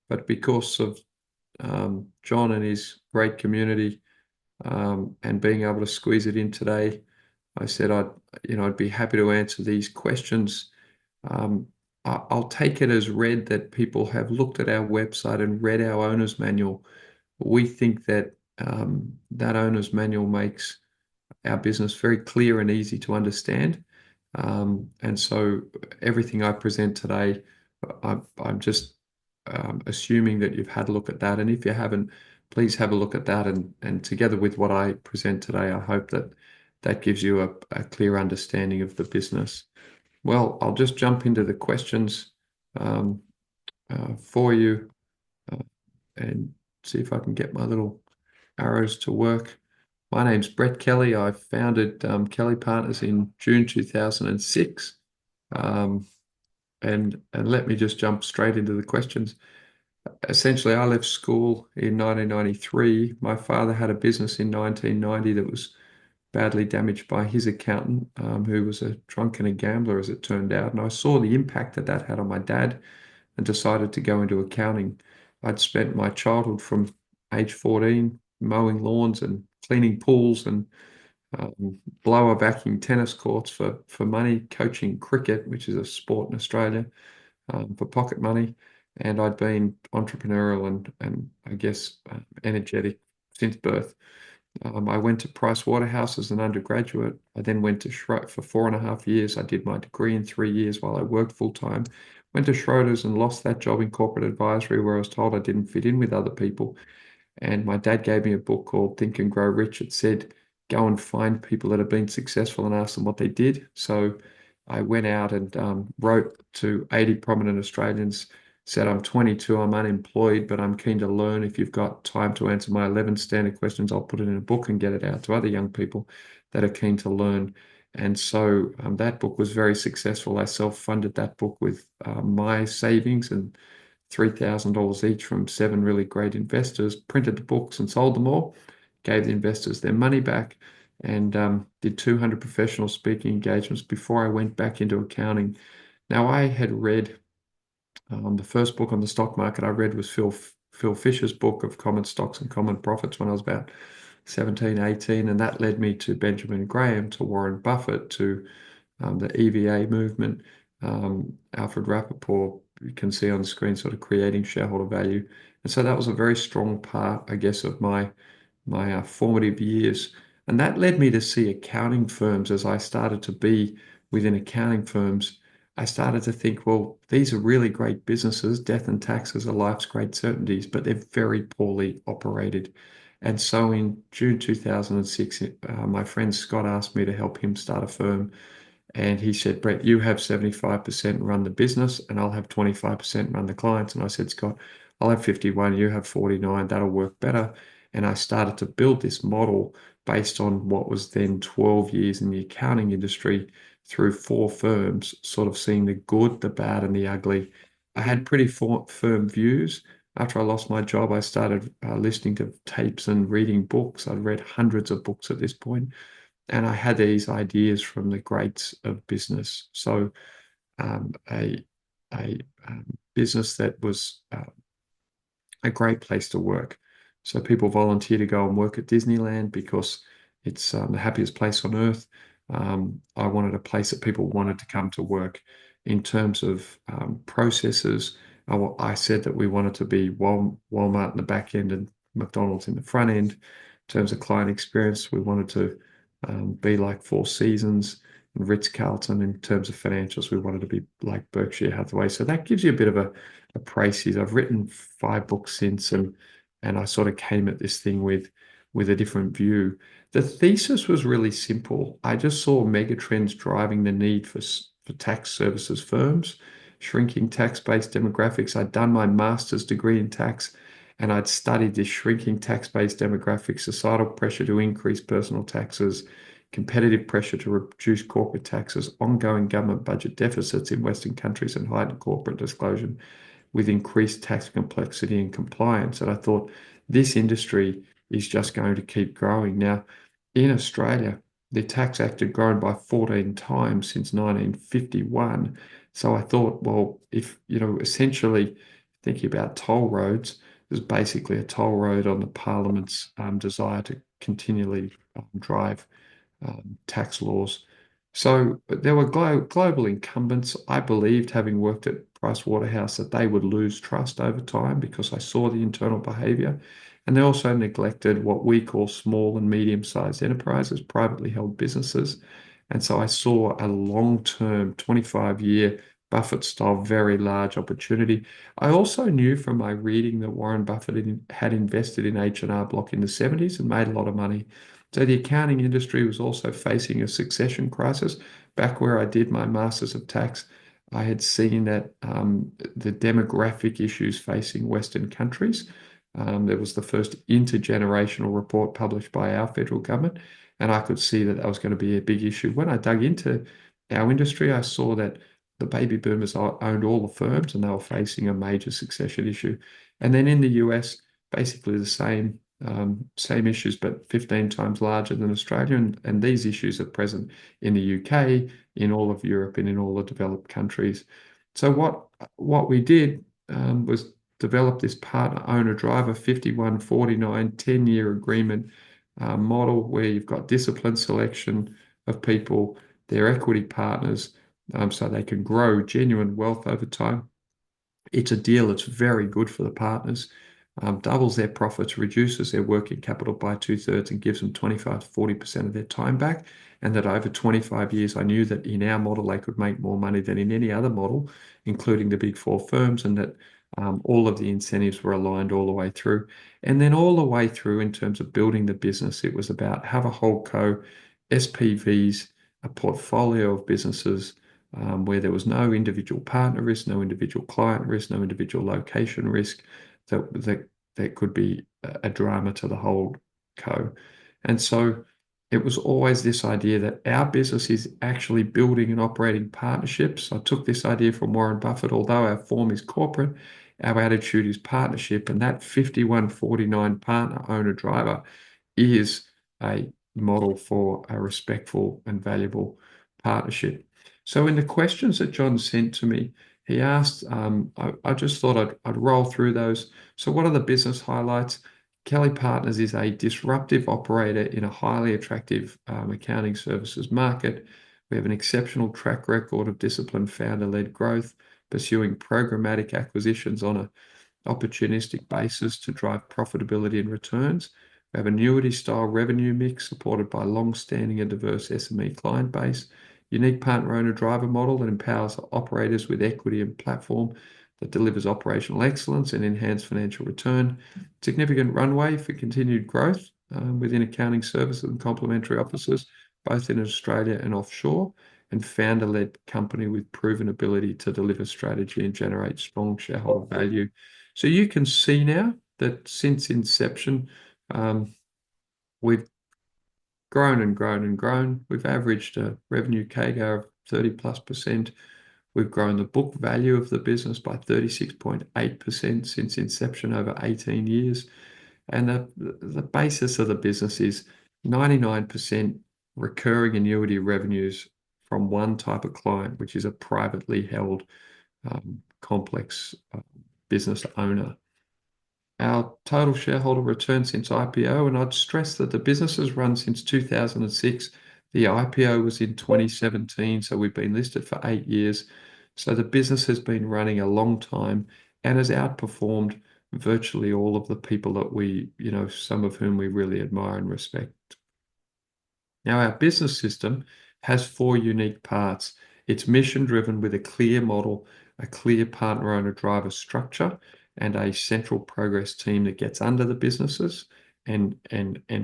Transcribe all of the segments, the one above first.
but because of John and his great community and being able to squeeze it in today, I said I'd be happy to answer these questions. Um, I'll take it as read that people have looked at our website and read our owner's manual. We think that that owner's manual makes our business very clear and easy to understand. And so everything I present today, I'm just assuming that you've had a look at that. And if you haven't, please have a look at that. And together with what I present today, I hope that that gives you a clear understanding of the business. Well, I'll just jump into the questions um, for you and see if I can get my little arrows to work. My name's Brett Kelly. I founded Kelly Partners in June 2006. And let me just jump straight into the questions. Essentially, I left school in 1993. My father had a business in 1990 that was badly damaged by his accountant, who was a drunk and a gambler, as it turned out. And I saw the impact that that had on my dad and decided to go into accounting. I'd spent my childhood from age 14 mowing lawns and cleaning pools and blower vacuuming tennis courts for money, coaching cricket, which is a sport in Australia, for pocket money. And I'd been entrepreneurial and I guess energetic since birth. I went to Price Waterhouse as an undergraduate. I then went to Schroeder for 4.5 years. I did my degree in 3 years while I worked full time. Went to Schroders and lost that job in corporate advisory where I was told I didn't fit in with other people. And my dad gave me a book called Think and Grow Rich. It said, go and find people that have been successful and ask them what they did. So I went out and wrote to 80 prominent Australians, said, I'm 22, I'm unemployed, but I'm keen to learn. If you've got time to answer my 11 standard questions, I'll put it in a book and get it out to other young people that are keen to learn. And so that book was very successful. I self-funded that book with my savings and $3,000 each from 7 really great investors, printed the books and sold them all, gave the investors their money back, and did 200 professional speaking engagements before I went back into accounting. Now, I had read the first book on the stock market I read was Phil Fisher's book of Common Stocks and Common Profits when I was about 17, 18, and that led me to Benjamin Graham, to Warren Buffett, to the EVA movement, Alfred Rappaport, you can see on the screen, sort of creating shareholder value. And so that was a very strong part, I guess, of my formative years. And that led me to see accounting firms. As I started to be within accounting firms, I started to think, well, these are really great businesses. Death and taxes are life's great certainties, but they're very poorly operated. And so in June 2006, my friend Scott asked me to help him start a firm. And he said, Brett, you have 75% run the business and I'll have 25% run the clients. And I said, Scott, I'll have 51, you have 49, that'll work better. And I started to build this model based on what was then 12 years in the accounting industry through 4 firms, sort of seeing the good, the bad, and the ugly. I had pretty firm views. After I lost my job, I started listening to tapes and reading books. I'd read hundreds of books at this point, and I had these ideas from the greats of business. So a business that was a great place to work. So people volunteer to go and work at Disneyland because it's the happiest place on earth. I wanted a place that people wanted to come to work. In terms of processes, I said that we wanted to be Walmart in the back end and McDonald's in the front end. In terms of client experience, we wanted to be like Four Seasons and Ritz-Carlton. In terms of financials, we wanted to be like Berkshire Hathaway. So that gives you a bit of a précis. I've written 5 books since, and I sort of came at this thing with a different view. The thesis was really simple. I just saw megatrends driving the need for tax services firms, shrinking tax-based demographics. I'd done my master's degree in tax, and I'd studied this shrinking tax-based demographics, societal pressure to increase personal taxes, competitive pressure to reduce corporate taxes, ongoing government budget deficits in Western countries, and heightened corporate disclosure with increased tax complexity and compliance. And I thought this industry is just going to keep growing. Now, in Australia, the Tax Act had grown by 14 times since 1951. So I thought, well, if, essentially thinking about toll roads, there's basically a toll road on the Parliament's desire to continually drive tax laws. So there were global incumbents. I believed, having worked at Price Waterhouse, that they would lose trust over time because I saw the internal behavior. And they also neglected what we call small and medium-sized enterprises, privately held businesses. And so I saw a long-term, 25-year Buffett-style, very large opportunity. I also knew from my reading that Warren Buffett had invested in H&R Block in the 70s and made a lot of money. So the accounting industry was also facing a succession crisis. Back where I did my Masters of Tax, I had seen that the demographic issues facing Western countries. There was the first intergenerational report published by our federal government, and I could see that that was going to be a big issue. When I dug into our industry, I saw that the baby boomers owned all the firms and they were facing a major succession issue. And then in the US, basically the same issues, but 15 times larger than Australia. And these issues are present in the UK, in all of Europe, and in all the developed countries. So what we did was develop this partner owner driver 51-49 10-year agreement model where you've got disciplined selection of people, their equity partners, so they can grow genuine wealth over time. It's a deal that's very good for the partners, doubles their profits, reduces their working capital by 2/3, and gives them 25 to 40% of their time back. And that over 25 years, I knew that in our model, they could make more money than in any other model, including the big four firms, and that all of the incentives were aligned all the way through. And then all the way through, in terms of building the business, it was about have a whole co, SPVs, a portfolio of businesses where there was no individual partner risk, no individual client risk, no individual location risk, that could be a drama to the whole co. And so it was always this idea that our business is actually building and operating partnerships. I took this idea from Warren Buffett. Although our form is corporate, our attitude is partnership, and that 51-49 partner owner driver is a model for a respectful and valuable partnership. So in the questions that John sent to me, he asked, I just thought I'd roll through those. So what are the business highlights? Kelly Partners is a disruptive operator in a highly attractive accounting services market. We have an exceptional track record of disciplined founder-led growth, pursuing programmatic acquisitions on an opportunistic basis to drive profitability and returns. We have annuity-style revenue mix supported by long-standing and diverse SME client base, unique partner-owner driver model that empowers operators with equity and platform that delivers operational excellence and enhanced financial return, significant runway for continued growth within accounting services and complementary offices, both in Australia and offshore, and founder-led company with proven ability to deliver strategy and generate strong shareholder value. So you can see now that since inception, we've grown and grown and grown. We've averaged a revenue CAGR of 30+%. We've grown the book value of the business by 36.8% since inception over 18 years. And the basis of the business is 99% recurring annuity revenues from one type of client, which is a privately held complex business owner. Our total shareholder return since IPO, and I'd stress that the business has run since 2006. The IPO was in 2017, so we've been listed for 8 years. So the business has been running a long time and has outperformed virtually all of the people that we, some of whom we really admire and respect. Now, our business system has 4 unique parts. It's mission-driven with a clear model, a clear partner-owner-driver structure, and a central progress team that gets under the businesses and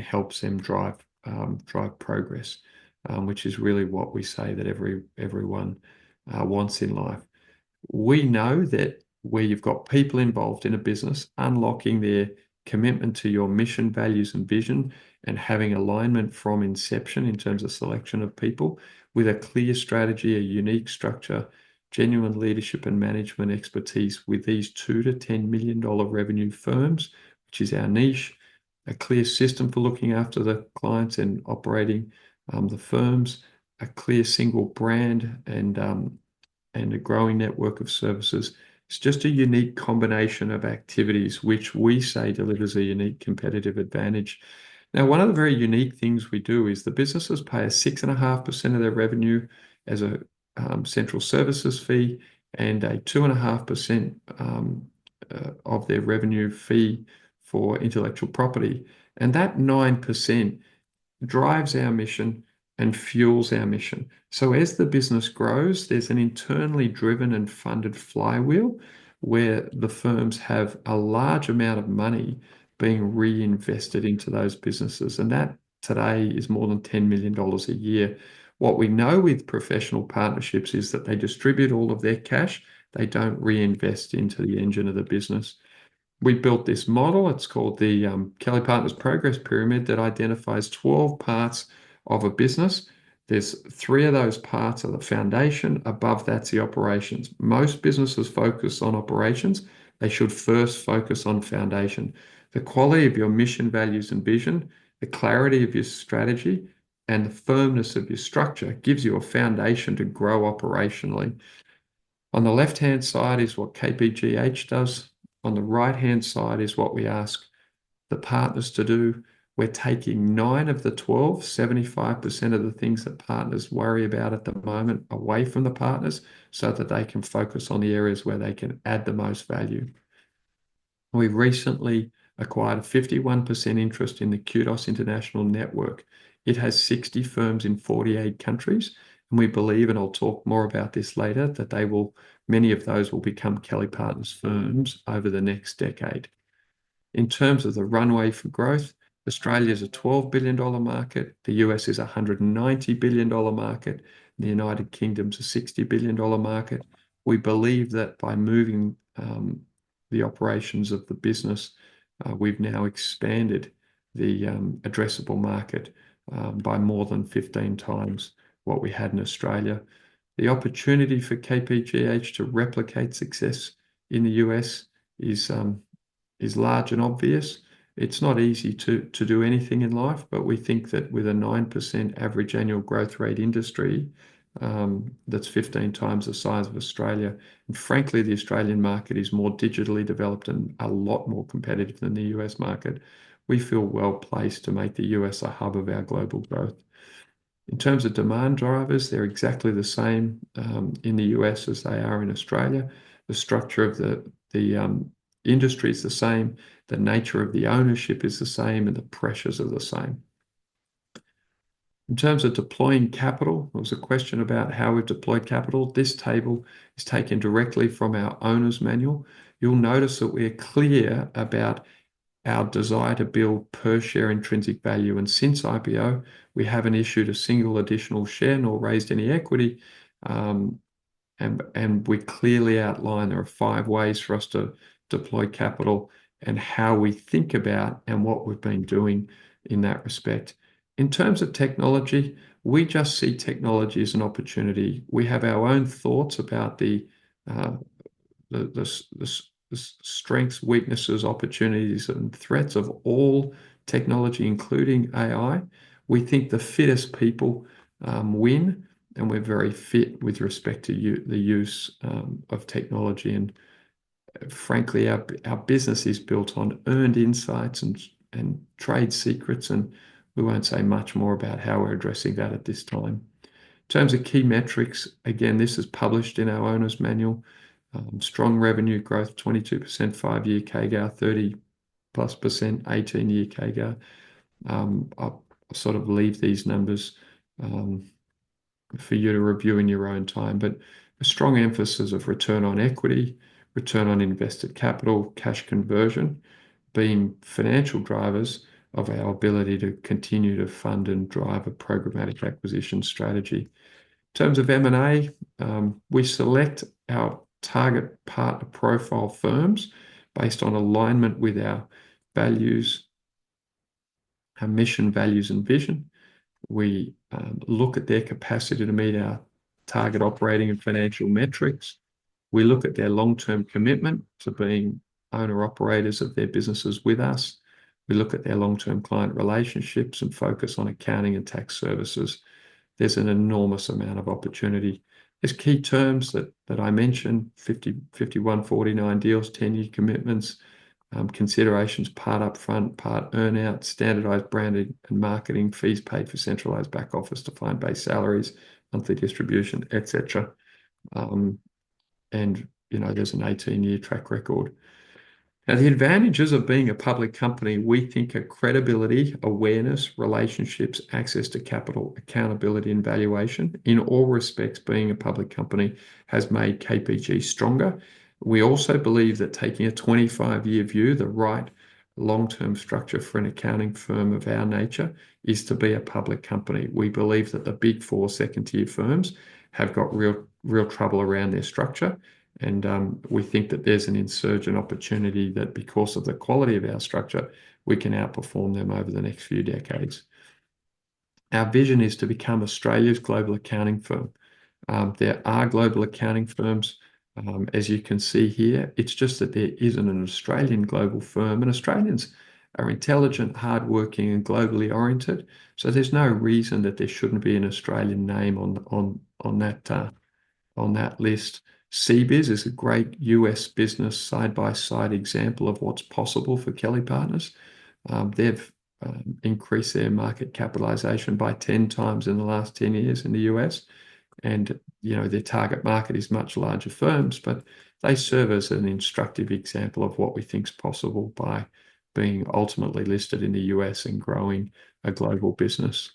helps them drive progress, which is really what we say that everyone wants in life. We know that where you've got people involved in a business, unlocking their commitment to your mission, values, and vision, and having alignment from inception in terms of selection of people with a clear strategy, a unique structure, genuine leadership and management expertise with these $2 to $10 million revenue firms, which is our niche, a clear system for looking after the clients and operating the firms, a clear single brand, and a growing network of services It's just a unique combination of activities, which we say delivers a unique competitive advantage. Now, one of the very unique things we do is the businesses pay us 6.5% of their revenue as a central services fee and a 2.5% of their revenue fee for intellectual property. And that 9% drives our mission and fuels our mission. So as the business grows, there's an internally driven and funded flywheel where the firms have a large amount of money being reinvested into those businesses. And that today is more than $10 million a year. What we know with professional partnerships is that they distribute all of their cash. They don't reinvest into the engine of the business. We built this model. It's called the Kelly Partners Progress Pyramid that identifies 12 parts of a business. There's 3 of those parts are the foundation. Above that's the operations. Most businesses focus on operations. They should first focus on foundation. The quality of your mission, values, and vision, the clarity of your strategy, and the firmness of your structure gives you a foundation to grow operationally. On the left-hand side is what KPGH does. On the right-hand side is what we ask the partners to do. We're taking 9 of the 12, 75% of the things that partners worry about at the moment away from the partners so that they can focus on the areas where they can add the most value. We recently acquired a 51% interest in the Kudos International Network. It has 60 firms in 48 countries. And we believe, and I'll talk more about this later, that many of those will become Kelly Partners firms over the next decade. In terms of the runway for growth, Australia is a $12 billion market. The US is a $190 billion market. The United Kingdom's a $60 billion market. We believe that by moving the operations of the business, we've now expanded the addressable market by more than 15 times what we had in Australia. The opportunity for KPGH to replicate success in the US is large and obvious. It's not easy to do anything in life, but we think that with a 9% average annual growth rate industry, that's 15 times the size of Australia. And frankly, the Australian market is more digitally developed and a lot more competitive than the US market. We feel well placed to make the US a hub of our global growth. In terms of demand drivers, they're exactly the same in the US as they are in Australia. The structure of the industry is the same. The nature of the ownership is the same, and the pressures are the same. In terms of deploying capital, there was a question about how we've deployed capital. This table is taken directly from our owner's manual. You'll notice that we're clear about our desire to build per share intrinsic value. And since IPO, we haven't issued a single additional share nor raised any equity. And we clearly outline there are 5 ways for us to deploy capital and how we think about and what we've been doing in that respect. In terms of technology, we just see technology as an opportunity. We have our own thoughts about the strengths, weaknesses, opportunities, and threats of all technology, including AI. We think the fittest people win, and we're very fit with respect to the use of technology. And frankly, our business is built on earned insights and trade secrets, and we won't say much more about how we're addressing that at this time. In terms of key metrics, again, this is published in our owner's manual. Strong revenue growth, 22% 5-year CAGR, 30+% 18-year CAGR. I'll sort of leave these numbers for you to review in your own time, but a strong emphasis of return on equity, return on invested capital, cash conversion, being financial drivers of our ability to continue to fund and drive a programmatic acquisition strategy. In terms of M&A, we select our target partner profile firms based on alignment with our values, our mission, values, and vision. We look at their capacity to meet our target operating and financial metrics. We look at their long-term commitment to being owner-operators of their businesses with us. We look at their long-term client relationships and focus on accounting and tax services. There's an enormous amount of opportunity. There's key terms that I mentioned: 50, 51, 49 deals, 10-year commitments, considerations, part upfront, part earnout, standardized branding and marketing, fees paid for centralized back office, defined base salaries, monthly distribution, etc. And there's an 18-year track record. Now, the advantages of being a public company, we think, are credibility, awareness, relationships, access to capital, accountability, and valuation. In all respects, being a public company has made KPG stronger. We also believe that taking a 25-year view, the right long-term structure for an accounting firm of our nature is to be a public company. We believe that the big four second-tier firms have got real trouble around their structure. And we think that there's an insurgent opportunity that, because of the quality of our structure, we can outperform them over the next few decades. Our vision is to become Australia's global accounting firm. There are global accounting firms, as you can see here. It's just that there isn't an Australian global firm, and Australians are intelligent, hardworking, and globally oriented. So there's no reason that there shouldn't be an Australian name on that list. CBIZ is a great US business side-by-side example of what's possible for Kelly Partners. They've increased their market capitalization by 10 times in the last 10 years in the US. And their target market is much larger firms, but they serve as an instructive example of what we think is possible by being ultimately listed in the US and growing a global business.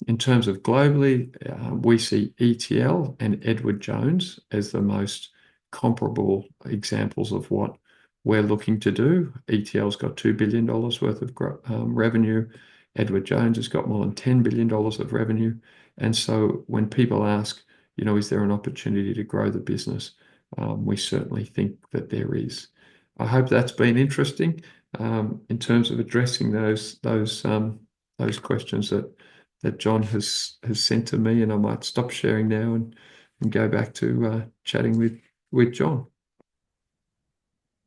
In terms of globally, we see ETL and Edward Jones as the most comparable examples of what we're looking to do. ETL's got $2 billion worth of revenue. Edward Jones has got more than $10 billion of revenue. And so when people ask, is there an opportunity to grow the business? We certainly think that there is. I hope that's been interesting in terms of addressing those questions that John has sent to me, and I might stop sharing now and go back to chatting with John.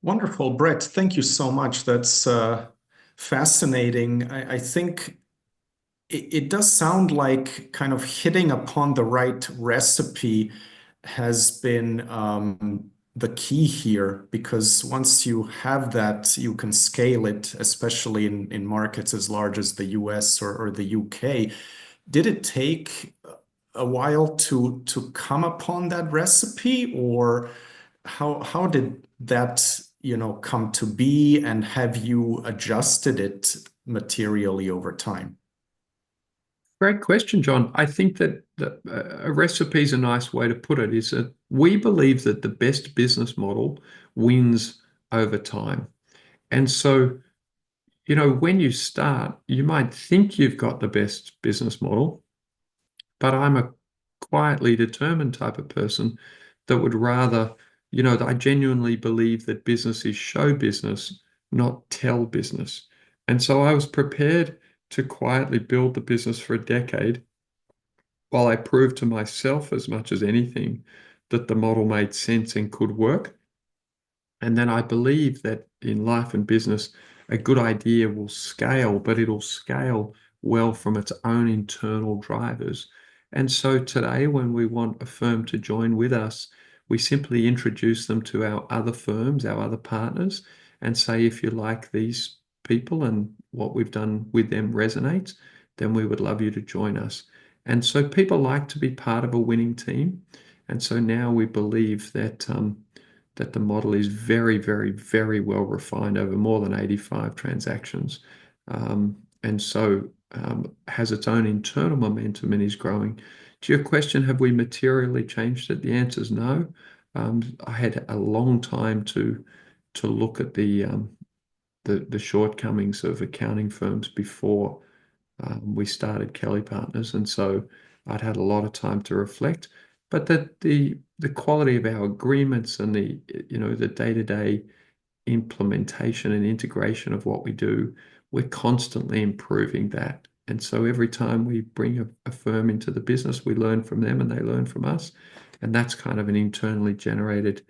Wonderful, Brett. Thank you so much. That's fascinating. I think it does sound like kind of hitting upon the right recipe has been the key here, because once you have that, you can scale it, especially in markets as large as the US or the UK. Did it take a while to come upon that recipe, or how did that come to be, and have you adjusted it materially over time? Great question, John. I think that a recipe is a nice way to put it, is that we believe that the best business model wins over time. And so, when you start, you might think you've got the best business model, but I'm a quietly determined type of person that would rather, I genuinely believe that business is show business, not tell business. And so I was prepared to quietly build the business for a decade while I proved to myself, as much as anything, that the model made sense and could work. And then I believe that in life and business, a good idea will scale, but it'll scale well from its own internal drivers. And so today, when we want a firm to join with us, we simply introduce them to our other firms, our other partners, and say, if you like these people and what we've done with them resonates, then we would love you to join us. And so people like to be part of a winning team. And so now we believe that the model is very, very, very well refined over more than 85 transactions. And so has its own internal momentum and is growing. To your question, have we materially changed it? The answer is no. I had a long time to look at the shortcomings of accounting firms before we started Kelly Partners, and so I'd had a lot of time to reflect. But the quality of our agreements and the day-to-day implementation and integration of what we do, we're constantly improving that. And so every time we bring a firm into the business, we learn from them and they learn from us. And that's kind of an internally generated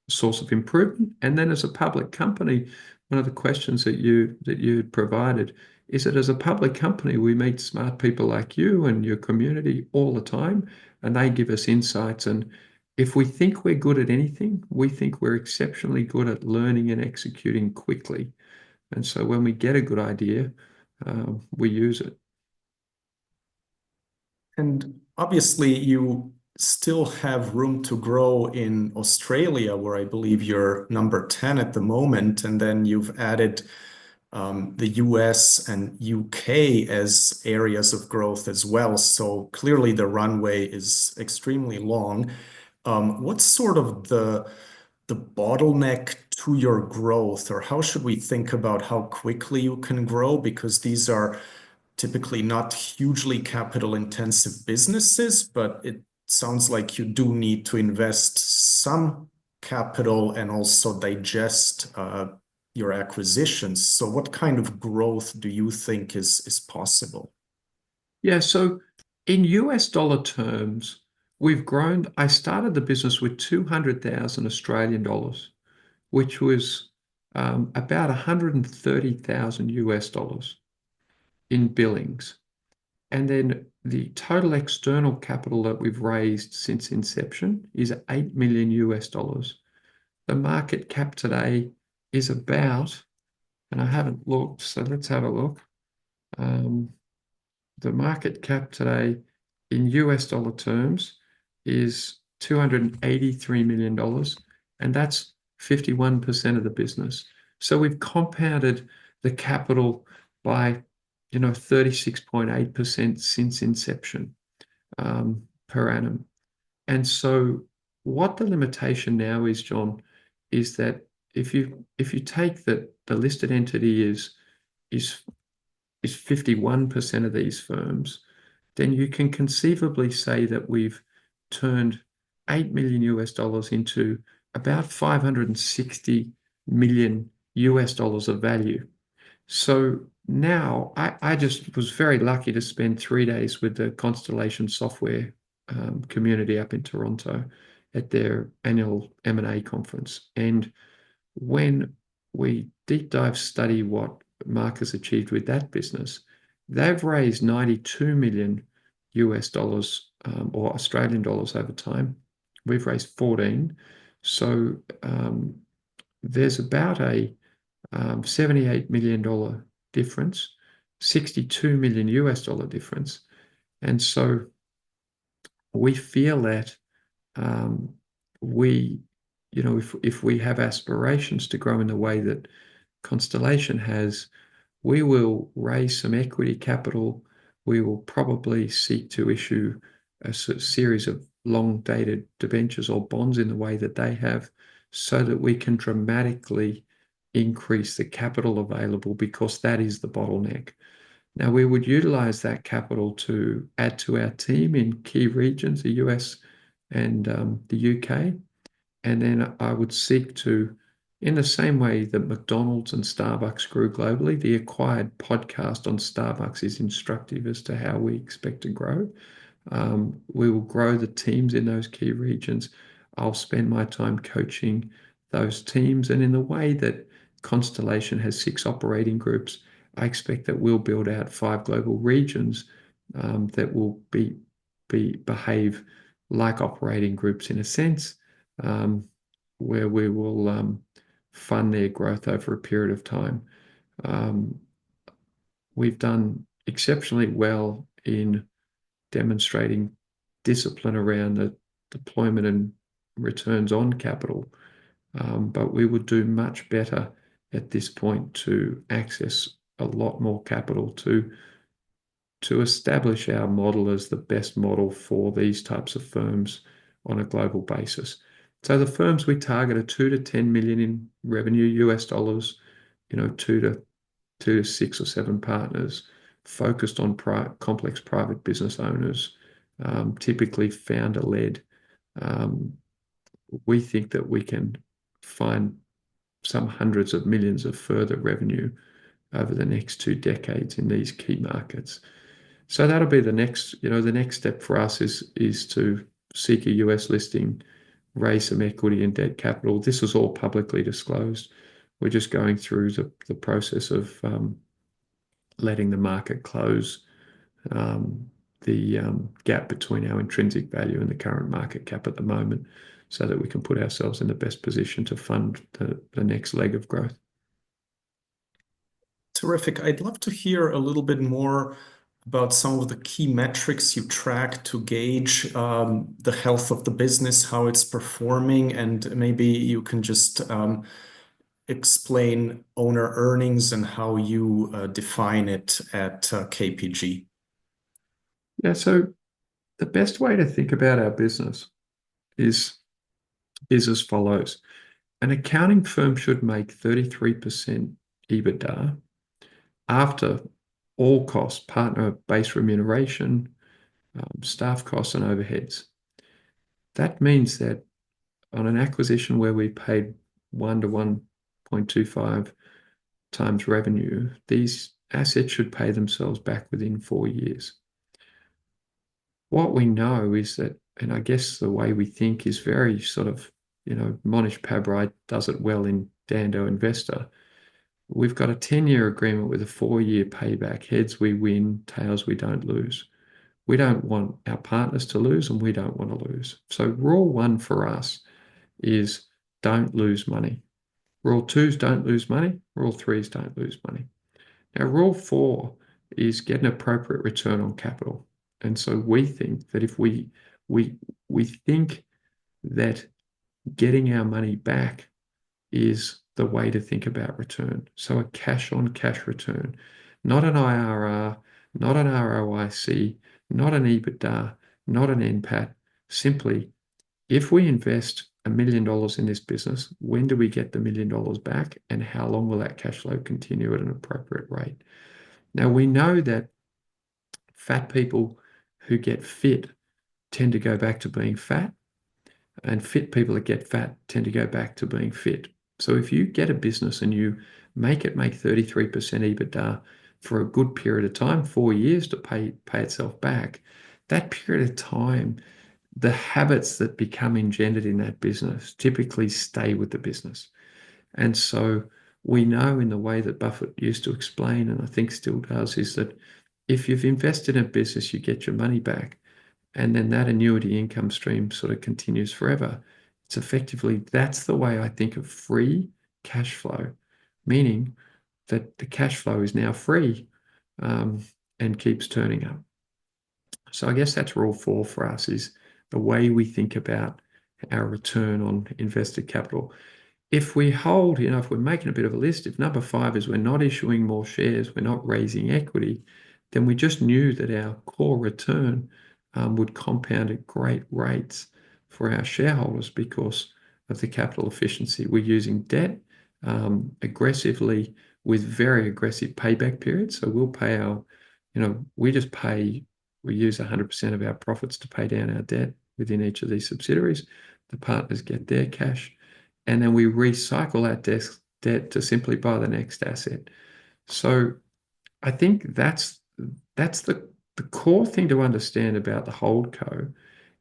source of improvement. And then as a public company, one of the questions that you provided is that as a public company, we meet smart people like you and your community all the time, and they give us insights. And if we think we're good at anything, we think we're exceptionally good at learning and executing quickly. And so when we get a good idea, we use it. And obviously, you still have room to grow in Australia, where I believe you're number 10 at the moment. And then you've added the US and UK as areas of growth as well. So clearly, the runway is extremely long. What's sort of the bottleneck to your growth, or how should we think about how quickly you can grow? Because these are typically not hugely capital intensive businesses, but it sounds like you do need to invest some capital and also digest your acquisitions. So what kind of growth do you think is possible? Yeah, so in US dollar terms, we've grown. I started the business with 200,000 Australian dollars, which was about 130,000 US dollars in billings. And then the total external capital that we've raised since inception is 8 million US dollars. The market cap today is about, and I haven't looked, so let's have a look. Um, the market cap today in US dollar terms is $283 million, and that's 51% of the business. So we've compounded the capital by 36.8% since inception per annum. And so what the limitation now is, John, is that if you take that the listed entity is is 51% of these firms, then you can conceivably say that we've turned 8 million US dollars into about 560 million US dollars of value. So now I just was very lucky to spend 3 days with the Constellation software community up in Toronto at their annual M&A conference. And when we deep dive study what Mark has achieved with that business, they've raised 92 million US dollars or Australian dollars over time. We've raised 14. So there's about a $78 million difference, 62 million US dollar difference. And so we feel that um, we, if we have aspirations to grow in the way that Constellation has, we will raise some equity capital. We will probably seek to issue a series of long-dated debentures or bonds in the way that they have, so that we can dramatically increase the capital available, because that is the bottleneck. Now, we would utilize that capital to add to our team in key regions, the US and the UK. And then I would seek to, in the same way that McDonald's and Starbucks grew globally, the acquired podcast on Starbucks is instructive as to how we expect to grow. We will grow the teams in those key regions. I'll spend my time coaching those teams. And in the way that Constellation has 6 operating groups, I expect that we'll build out 5 global regions that will behave like operating groups in a sense, where we will fund their growth over a period of time. We've done exceptionally well in demonstrating discipline around the deployment and returns on capital, but we would do much better at this point to access a lot more capital to establish our model as the best model for these types of firms on a global basis. So the firms we target are 2 to 10 million in revenue US dollars, 2 to 6 or 7 partners focused on complex private business owners, typically founder-led. We think that we can find some hundreds of millions of further revenue over the next 2 decades in these key markets. So that'll be the next step for us is to seek a US listing, raise some equity and debt capital. This is all publicly disclosed. We're just going through the process of letting the market close the gap between our intrinsic value and the current market cap at the moment so that we can put ourselves in the best position to fund the next leg of growth. Terrific. I'd love to hear a little bit more about some of the key metrics you track to gauge the health of the business, how it's performing, and maybe you can just explain owner earnings and how you define it at KPG. Yeah, so the best way to think about our business is as follows. An accounting firm should make 33% EBITDA after all costs, partner base remuneration, staff costs, and overheads. That means that on an acquisition where we paid 1 to 1.25 times revenue, these assets should pay themselves back within 4 years. What we know is that, and I guess the way we think is very sort of, Monish Pabrai does it well in Dando Investor. We've got a 10-year agreement with a 4-year payback. Heads we win, tails we don't lose. We don't want our partners to lose, and we don't want to lose. So rule one for us is don't lose money. Rule two is don't lose money. Rule three is don't lose money. Now, rule four is get an appropriate return on capital. And so we think that if we think that getting our money back is the way to think about return. So a cash on cash return, not an IRR, not an ROIC, not an EBITDA, not an NPAT. Simply, if we invest $1 million in this business, when do we get the $1 million back, and how long will that cash flow continue at an appropriate rate? Now, we know that fat people who get fit tend to go back to being fat, and fit people that get fat tend to go back to being fit. So if you get a business and you make it make 33% EBITDA for a good period of time, 4 years to pay itself back, that period of time, the habits that become engendered in that business typically stay with the business. And so we know in the way that Buffett used to explain, and I think still does, is that if you've invested in a business, you get your money back, and then that annuity income stream sort of continues forever. It's effectively, that's the way I think of free cash flow, meaning that the cash flow is now free and keeps turning up. So I guess that's rule four for us, is the way we think about our return on invested capital. If we hold, if we're making a bit of a list, if number 5 is we're not issuing more shares, we're not raising equity, then we just knew that our core return would compound at great rates for our shareholders because of the capital efficiency. We're using debt aggressively with very aggressive payback periods. So we'll pay we use 100% of our profits to pay down our debt within each of these subsidiaries. The partners get their cash, and then we recycle that debt to simply buy the next asset. So I think that's the core thing to understand about the holdco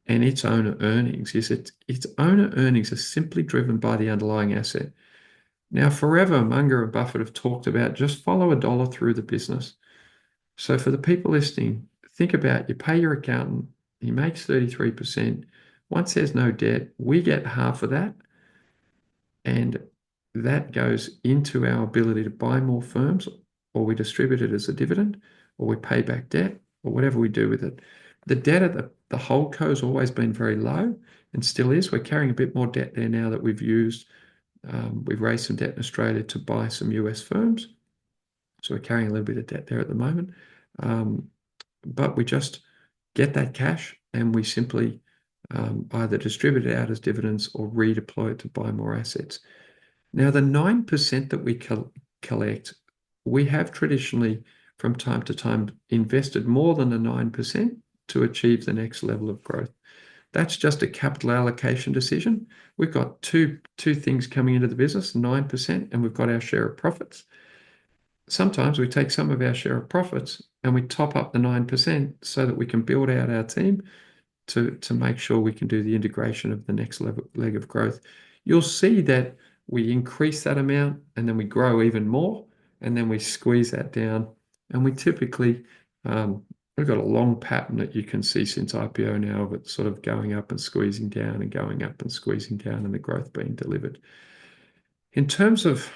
and its owner earnings is its owner earnings are simply driven by the underlying asset. Now, forever, Munger and Buffett have talked about just follow a dollar through the business. So for the people listening, think about, you pay your accountant, he makes 33%. Once there's no debt, we get half of that, and that goes into our ability to buy more firms, or we distribute it as a dividend, or we pay back debt, or whatever we do with it. The debt at the holdco has always been very low and still is. We're carrying a bit more debt there now that we've raised some debt in Australia to buy some US firms. So we're carrying a little bit of debt there at the moment. But we just get that cash and we simply either distribute it out as dividends or redeploy it to buy more assets. Now, the 9% that we collect, we have traditionally, from time to time, invested more than the 9% to achieve the next level of growth. That's just a capital allocation decision. We've got two things coming into the business, 9%, and we've got our share of profits. Sometimes we take some of our share of profits and we top up the 9% so that we can build out our team to make sure we can do the integration of the next leg of growth. You'll see that we increase that amount and then we grow even more, and then we squeeze that down And we typically, we've got a long pattern that you can see since IPO now of it sort of going up and squeezing down and going up and squeezing down and the growth being delivered. In terms of